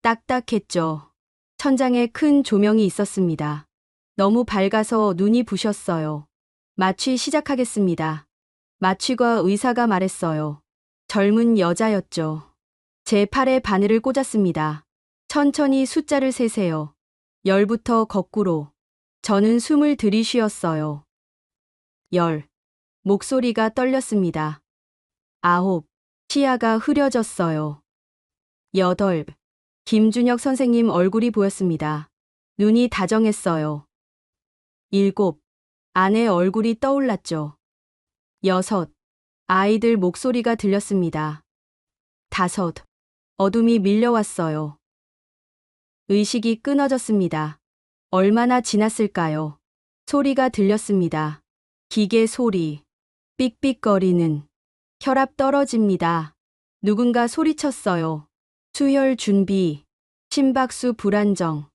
딱딱했죠. 천장에 큰 조명이 있었습니다. 너무 밝아서 눈이 부셨어요. 마취 시작하겠습니다. 마취과 의사가 말했어요. 젊은 여자였죠. 제 팔에 바늘을 꽂았습니다. 천천히 숫자를 세세요. 10부터 거꾸로. 저는 숨을 들이쉬었어요. 10. 목소리가 떨렸습니다. 9. 시야가 흐려졌어요. 8. 김준혁 선생님 얼굴이 보였습니다. 눈이 다정했어요. 7. 아내 얼굴이 떠올랐죠. 6. 아이들 목소리가 들렸습니다. 5. 어둠이 밀려왔어요. 의식이 끊어졌습니다. 얼마나 지났을까요? 소리가 들렸습니다. 기계 소리, 삑삑거리는, 혈압 떨어집니다. 누군가 소리쳤어요. 수혈 준비, 심박수 불안정,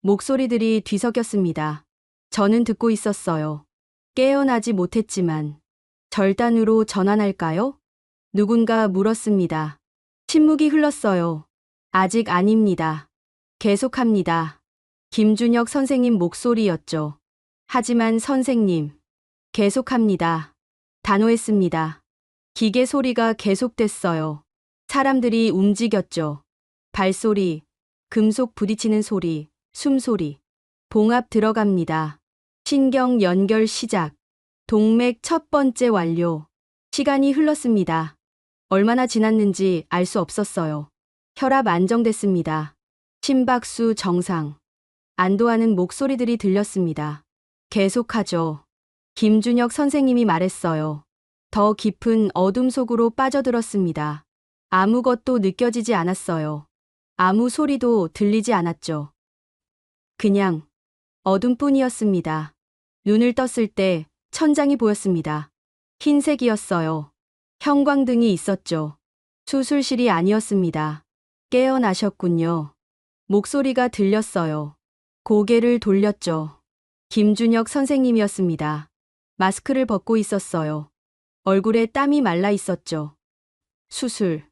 목소리들이 뒤섞였습니다. 저는 듣고 있었어요. 깨어나지 못했지만, 절단으로 전환할까요? 누군가 물었습니다. 침묵이 흘렀어요. 아직 아닙니다. 계속합니다. 김준혁 선생님 목소리였죠. 하지만 선생님, 계속합니다. 단호했습니다. 기계 소리가 계속됐어요. 사람들이 움직였죠. 발소리, 금속 부딪히는 소리, 숨소리. 봉합 들어갑니다. 신경 연결 시작. 동맥 첫 번째 완료. 시간이 흘렀습니다. 얼마나 지났는지 알 수 없었어요. 혈압 안정됐습니다. 심박수 정상. 안도하는 목소리들이 들렸습니다. 계속하죠. 김준혁 선생님이 말했어요. 더 깊은 어둠 속으로 빠져들었습니다. 아무것도 느껴지지 않았어요. 아무 소리도 들리지 않았죠. 그냥 어둠뿐이었습니다. 눈을 떴을 때 천장이 보였습니다. 흰색이었어요. 형광등이 있었죠. 수술실이 아니었습니다. 깨어나셨군요. 목소리가 들렸어요. 고개를 돌렸죠. 김준혁 선생님이었습니다. 마스크를 벗고 있었어요. 얼굴에 땀이 말라 있었죠. 수술.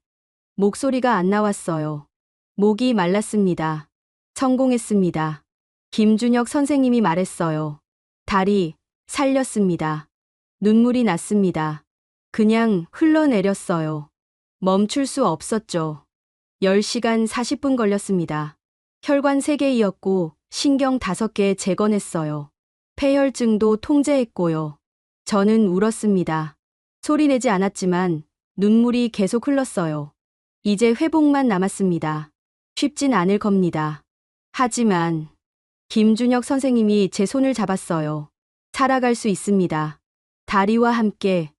목소리가 안 나왔어요. 목이 말랐습니다. 성공했습니다. 김준혁 선생님이 말했어요. 다리 살렸습니다. 눈물이 났습니다. 그냥 흘러내렸어요. 멈출 수 없었죠. 10시간 40분 걸렸습니다. 혈관 3개이었고 신경 5개 재건했어요. 폐혈증도 통제했고요. 저는 울었습니다. 소리내지 않았지만 눈물이 계속 흘렀어요. 이제 회복만 남았습니다. 쉽진 않을 겁니다. 하지만 김준혁 선생님이 제 손을 잡았어요. 살아갈 수 있습니다. 다리와 함께.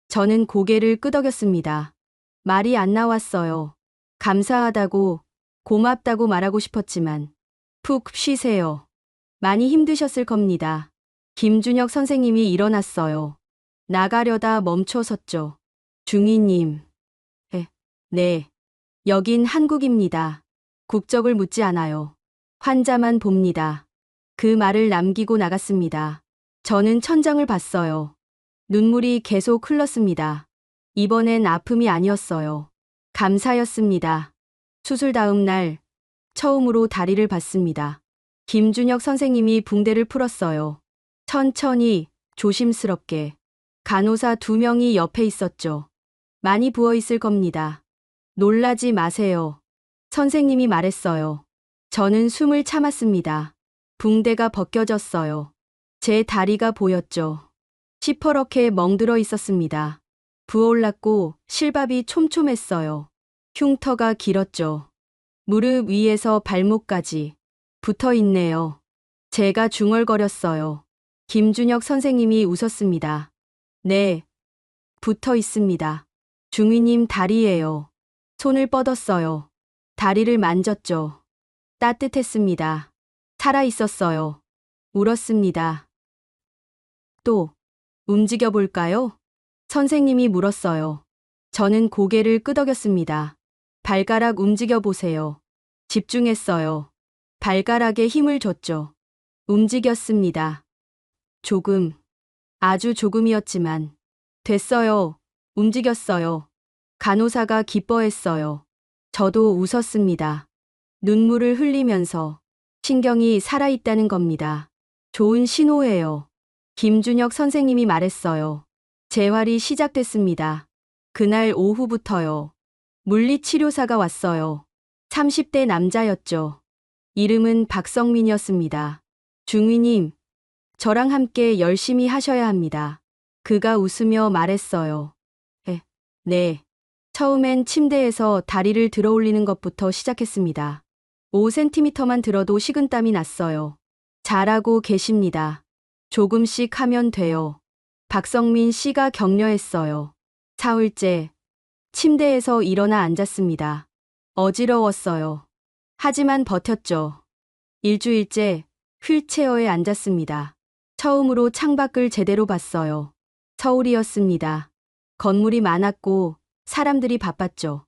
저는 고개를 끄덕였습니다. 말이 안 나왔어요. 감사하다고, 고맙다고 말하고 싶었지만 푹 쉬세요. 많이 힘드셨을 겁니다. 김준혁 선생님이 일어났어요. 나가려다 멈춰섰죠. 중위님. 네. 여긴 한국입니다. 국적을 묻지 않아요. 환자만 봅니다. 그 말을 남기고 나갔습니다. 저는 천장을 봤어요. 눈물이 계속 흘렀습니다. 이번엔 아픔이 아니었어요. 감사였습니다. 수술 다음 날 처음으로 다리를 봤습니다. 김준혁 선생님이 붕대를 풀었어요. 천천히, 조심스럽게. 간호사 2명이 옆에 있었죠. 많이 부어있을 겁니다. 놀라지 마세요. 선생님이 말했어요. 저는 숨을 참았습니다. 붕대가 벗겨졌어요. 제 다리가 보였죠. 시퍼렇게 멍들어 있었습니다. 부어올랐고 실밥이 촘촘했어요. 흉터가 길었죠. 무릎 위에서 발목까지 붙어 있네요. 제가 중얼거렸어요. 김준혁 선생님이 웃었습니다. 네, 붙어 있습니다. 중위님 다리예요. 손을 뻗었어요. 다리를 만졌죠. 따뜻했습니다. 살아 있었어요. 울었습니다. 또 움직여 볼까요? 선생님이 물었어요. 저는 고개를 끄덕였습니다. 발가락 움직여 보세요. 집중했어요. 발가락에 힘을 줬죠. 움직였습니다. 조금, 아주 조금이었지만 됐어요. 움직였어요. 간호사가 기뻐했어요. 저도 웃었습니다. 눈물을 흘리면서 신경이 살아있다는 겁니다. 좋은 신호예요. 김준혁 선생님이 말했어요. 재활이 시작됐습니다. 그날 오후부터요. 물리치료사가 왔어요. 30대 남자였죠. 이름은 박성민이었습니다. 중위님, 저랑 함께 열심히 하셔야 합니다. 그가 웃으며 말했어요. 네. 처음엔 침대에서 다리를 들어 올리는 것부터 시작했습니다. 5cm만 들어도 식은땀이 났어요. 잘하고 계십니다. 조금씩 하면 돼요. 박성민 씨가 격려했어요. 사흘째, 침대에서 일어나 앉았습니다. 어지러웠어요. 하지만 버텼죠. 일주일째, 휠체어에 앉았습니다. 처음으로 창밖을 제대로 봤어요. 서울이었습니다. 건물이 많았고 사람들이 바빴죠.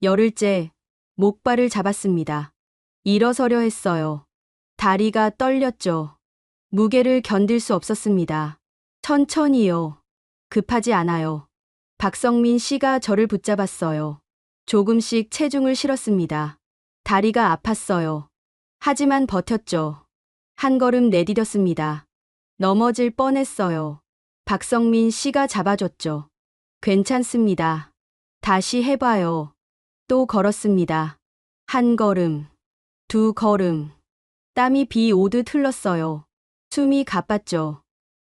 열흘째 목발을 잡았습니다. 일어서려 했어요. 다리가 떨렸죠. 무게를 견딜 수 없었습니다. 천천히요. 급하지 않아요. 박성민 씨가 저를 붙잡았어요. 조금씩 체중을 실었습니다. 다리가 아팠어요. 하지만 버텼죠. 한 걸음 내디뎠습니다. 넘어질 뻔했어요. 박성민 씨가 잡아줬죠. 괜찮습니다. 다시 해봐요. 또 걸었습니다. 한 걸음, 두 걸음. 땀이 비 오듯 흘렀어요. 숨이 가빴죠.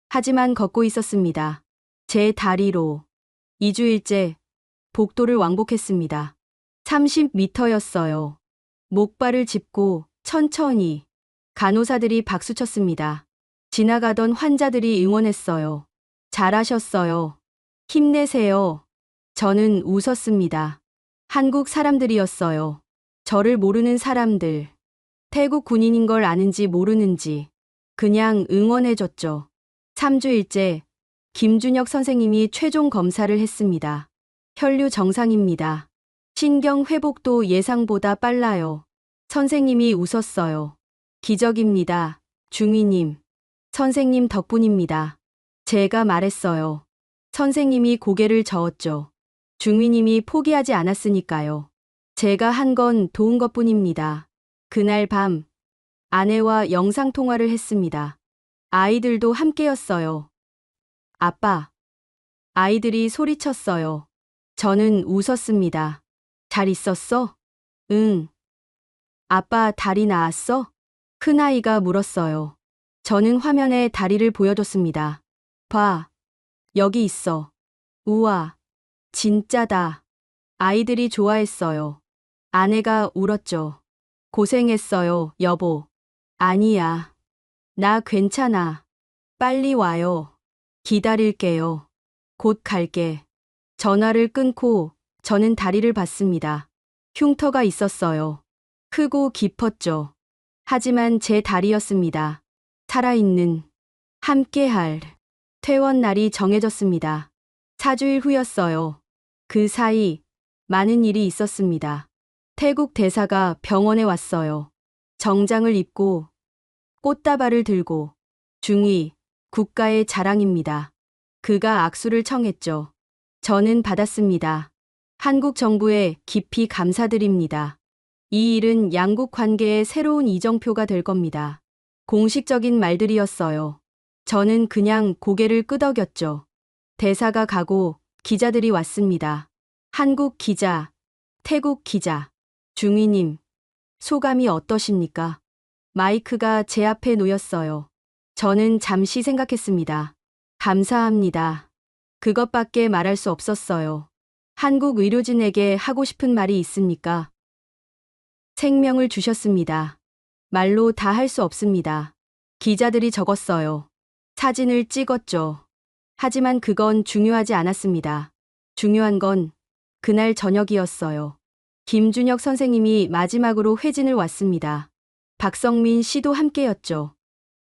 하지만 걷고 있었습니다. 제 다리로. 2주일째 복도를 왕복했습니다. 30m였어요. 목발을 짚고 천천히. 간호사들이 박수쳤습니다. 지나가던 환자들이 응원했어요. 잘하셨어요. 힘내세요. 저는 웃었습니다. 한국 사람들이었어요. 저를 모르는 사람들. 태국 군인인 걸 아는지 모르는지 그냥 응원해줬죠. 3주일째 김준혁 선생님이 최종 검사를 했습니다. 혈류 정상입니다. 신경 회복도 예상보다 빨라요. 선생님이 웃었어요. 기적입니다. 중위님. 선생님 덕분입니다. 제가 말했어요. 선생님이 고개를 저었죠. 중위님이 포기하지 않았으니까요. 제가 한 건 도운 것뿐입니다. 그날 밤 아내와 영상통화를 했습니다. 아이들도 함께였어요. 아빠. 아이들이 소리쳤어요. 저는 웃었습니다. 잘 있었어? 응. 아빠 다리 나았어? 큰아이가 물었어요. 저는 화면에 다리를 보여줬습니다. 봐. 여기 있어. 우와. 진짜다. 아이들이 좋아했어요. 아내가 울었죠. 고생했어요, 여보. 아니야. 나 괜찮아. 빨리 와요. 기다릴게요. 곧 갈게. 전화를 끊고 저는 다리를 봤습니다. 흉터가 있었어요. 크고 깊었죠. 하지만 제 다리였습니다. 살아있는, 함께할. 퇴원 날이 정해졌습니다. 4주일 후였어요. 그 사이 많은 일이 있었습니다. 태국 대사가 병원에 왔어요. 정장을 입고 꽃다발을 들고 중위, 국가의 자랑입니다. 그가 악수를 청했죠. 저는 받았습니다. 한국 정부에 깊이 감사드립니다. 이 일은 양국 관계의 새로운 이정표가 될 겁니다. 공식적인 말들이었어요. 저는 그냥 고개를 끄덕였죠. 대사가 가고 기자들이 왔습니다. 한국 기자, 태국 기자. 중위님, 소감이 어떠십니까? 마이크가 제 앞에 놓였어요. 저는 잠시 생각했습니다. 감사합니다. 그것밖에 말할 수 없었어요. 한국 의료진에게 하고 싶은 말이 있습니까? 생명을 주셨습니다. 말로 다 할 수 없습니다. 기자들이 적었어요. 사진을 찍었죠. 하지만 그건 중요하지 않았습니다. 중요한 건 그날 저녁이었어요. 김준혁 선생님이 마지막으로 회진을 왔습니다. 박성민 씨도 함께였죠.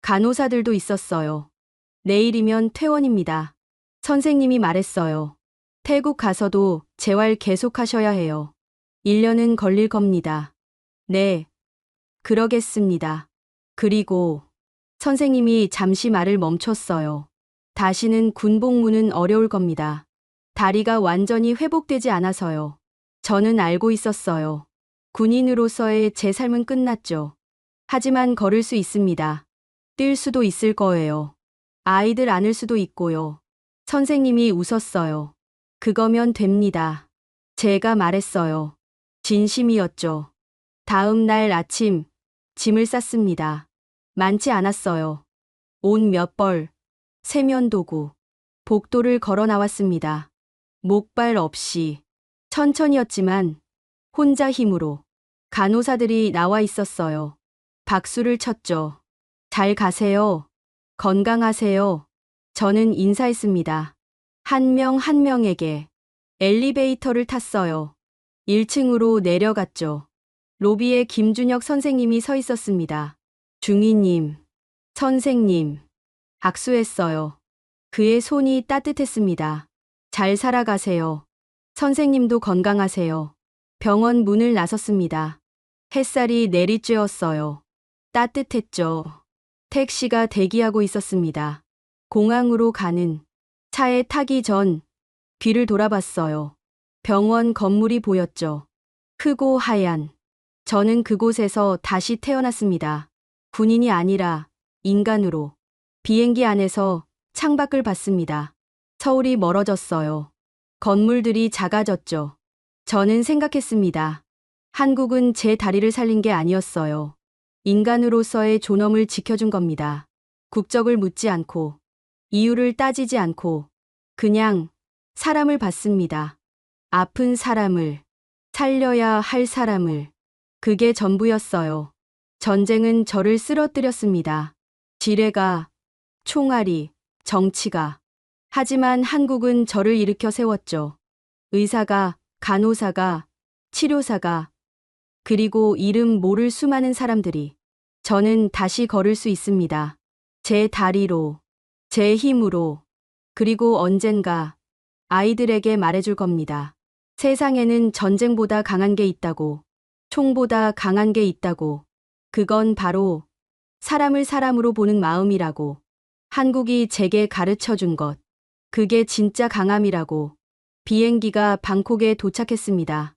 간호사들도 있었어요. 내일이면 퇴원입니다. 선생님이 말했어요. 태국 가서도 재활 계속하셔야 해요. 1년은 걸릴 겁니다. 네, 그러겠습니다. 그리고 선생님이 잠시 말을 멈췄어요. 다시는 군복무는 어려울 겁니다. 다리가 완전히 회복되지 않아서요. 저는 알고 있었어요. 군인으로서의 제 삶은 끝났죠. 하지만 걸을 수 있습니다. 뛸 수도 있을 거예요. 아이들 안을 수도 있고요. 선생님이 웃었어요. 그거면 됩니다. 제가 말했어요. 진심이었죠. 다음 날 아침 짐을 쌌습니다. 많지 않았어요. 옷 몇 벌, 세면도구, 복도를 걸어 나왔습니다. 목발 없이. 천천히였지만 혼자 힘으로. 간호사들이 나와 있었어요. 박수를 쳤죠. 잘 가세요. 건강하세요. 저는 인사했습니다. 한 명 한 명에게. 엘리베이터를 탔어요. 1층으로 내려갔죠. 로비에 김준혁 선생님이 서 있었습니다. 중위님, 선생님. 악수했어요. 그의 손이 따뜻했습니다. 잘 살아가세요. 선생님도 건강하세요. 병원 문을 나섰습니다. 햇살이 내리쬐었어요. 따뜻했죠. 택시가 대기하고 있었습니다. 공항으로 가는 차에 타기 전 뒤를 돌아봤어요. 병원 건물이 보였죠. 크고 하얀. 저는 그곳에서 다시 태어났습니다. 군인이 아니라 인간으로. 비행기 안에서 창밖을 봤습니다. 서울이 멀어졌어요. 건물들이 작아졌죠. 저는 생각했습니다. 한국은 제 다리를 살린 게 아니었어요. 인간으로서의 존엄을 지켜준 겁니다. 국적을 묻지 않고, 이유를 따지지 않고, 그냥 사람을 봤습니다. 아픈 사람을, 살려야 할 사람을. 그게 전부였어요. 전쟁은 저를 쓰러뜨렸습니다. 지뢰가, 총알이, 정치가. 하지만 한국은 저를 일으켜 세웠죠. 의사가, 간호사가, 치료사가, 그리고 이름 모를 수많은 사람들이. 저는 다시 걸을 수 있습니다. 제 다리로, 제 힘으로, 그리고 언젠가 아이들에게 말해줄 겁니다. 세상에는 전쟁보다 강한 게 있다고, 총보다 강한 게 있다고. 그건 바로 사람을 사람으로 보는 마음이라고. 한국이 제게 가르쳐 준 것. 그게 진짜 강함이라고. 비행기가 방콕에 도착했습니다.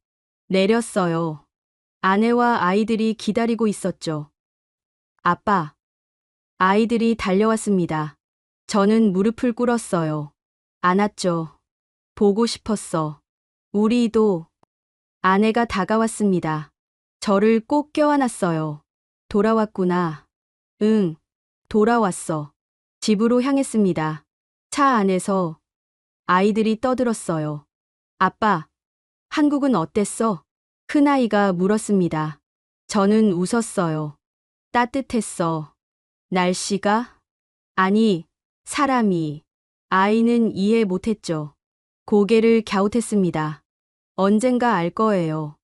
내렸어요. 아내와 아이들이 기다리고 있었죠. 아빠. 아이들이 달려왔습니다. 저는 무릎을 꿇었어요. 안았죠. 보고 싶었어. 우리도. 아내가 다가왔습니다. 저를 꼭 껴안았어요. 돌아왔구나. 응, 돌아왔어. 집으로 향했습니다. 차 안에서 아이들이 떠들었어요. 아빠, 한국은 어땠어? 큰아이가 물었습니다. 저는 웃었어요. 따뜻했어. 날씨가? 아니, 사람이. 아이는 이해 못했죠. 고개를 갸웃했습니다. 언젠가 알 거예요.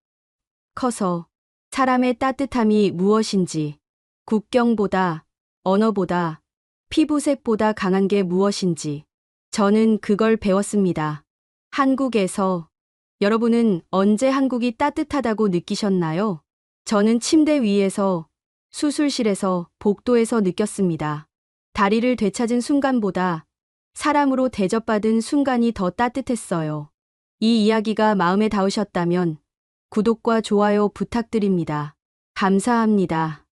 커서 사람의 따뜻함이 무엇인지, 국경보다, 언어보다, 피부색보다 강한 게 무엇인지. 저는 그걸 배웠습니다. 한국에서. 여러분은 언제 한국이 따뜻하다고 느끼셨나요? 저는 침대 위에서, 수술실에서, 복도에서 느꼈습니다. 다리를 되찾은 순간보다 사람으로 대접받은 순간이 더 따뜻했어요. 이 이야기가 마음에 닿으셨다면 구독과 좋아요 부탁드립니다. 감사합니다.